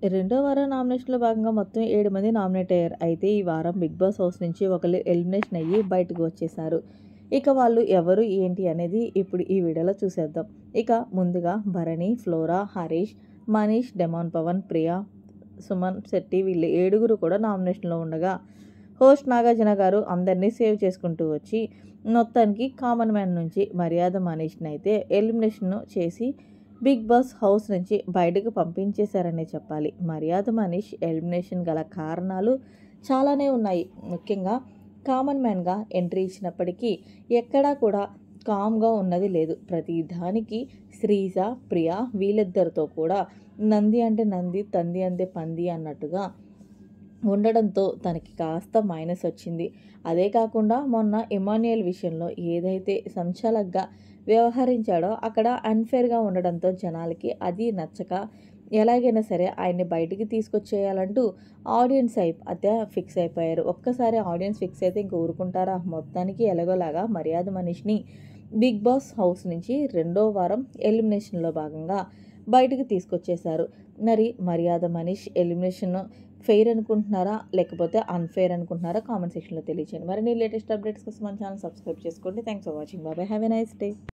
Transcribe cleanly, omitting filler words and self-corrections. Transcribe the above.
రెండో వారం నామినేషన్‌లో భాగంగా మొత్తం 7 మంది నామినేట్ అయ్యారు. అయితే ఈ వారం బిగ్ బాస్ హౌస్ నుంచి ఒకళ్ళు ఎలిమినేషన్ అయ్యి బయటకు వచ్చేసారు. ఇక వాళ్ళు ఎవరు, ఏంటి అనేది ఇప్పుడు ఈ వీడియోలో చూసేద్దాం. ఇక ముందుగా భరణి, ఫ్లోరా, హరీష్, మనీష్, డెమాన్ పవన్, ప్రియా, సుమన్ శెట్టి వీళ్ళు 7గురు కూడా నామినేషన్‌లో ఉండగా హోస్ట్ నాగార్జున గారు అందరినీ సేవ్ చేసుకుంటూ వచ్చి మొత్తానికి కామన్ మ్యాన్ నుంచి మర్యాద మనీష్‌ని అయితే ఎలిమినేషన్ చేసి బిగ్ బాస్ హౌస్ నుంచి బయటకు పంపించేశారనే చెప్పాలి. మర్యాద మనీష్ ఎలిమినేషన్ గల కారణాలు చాలానే ఉన్నాయి. ముఖ్యంగా కామన్ మ్యాన్గా ఎంట్రీ ఇచ్చినప్పటికీ ఎక్కడా కూడా కామ్గా ఉన్నది లేదు. ప్రతి దానికి శ్రీజ, ప్రియా వీళ్ళిద్దరితో కూడా నంది అంటే నంది, తంది అంటే పంది అన్నట్టుగా ఉండడంతో తనకి కాస్త మైనస్ వచ్చింది. అదే కాకుండా మొన్న ఇమాన్యుయల్ విషయంలో ఏదైతే సంచలకంగా వ్యవహరించాడో అక్కడ అన్‌ఫేర్‌గా ఉండడంతో జనాలకి అది నచ్చక ఎలాగైనా సరే ఆయన్ని బయటికి తీసుకొచ్చేయాలంటూ ఆడియన్స్ అయితే ఫిక్స్ అయిపోయారు. ఒక్కసారి ఆడియన్స్ ఫిక్స్ అయితే ఇంక ఊరుకుంటారా? మొత్తానికి ఎలాగోలాగా మర్యాద మనీష్‌ని బిగ్ బాస్ హౌస్ నుంచి రెండో వారం ఎలిమినేషన్‌లో భాగంగా బయటకు తీసుకొచ్చేశారు. మరి మర్యాద మనీష్ ఎలిమినేషన్ ఫెయిర్ అనుకుంటున్నారా? లేకపోతే అన్‌ఫెయిర్ అనుకుంటున్నారా? కామెంట్ సెక్షన్‌లో తెలియచేయండి. మరిన్ని లేటెస్ట్ అప్డేట్స్ కోసం మన ఛానల్ సబ్స్క్రైబ్ చేసుకోండి. Thanks for watching. By by. Have a nice day.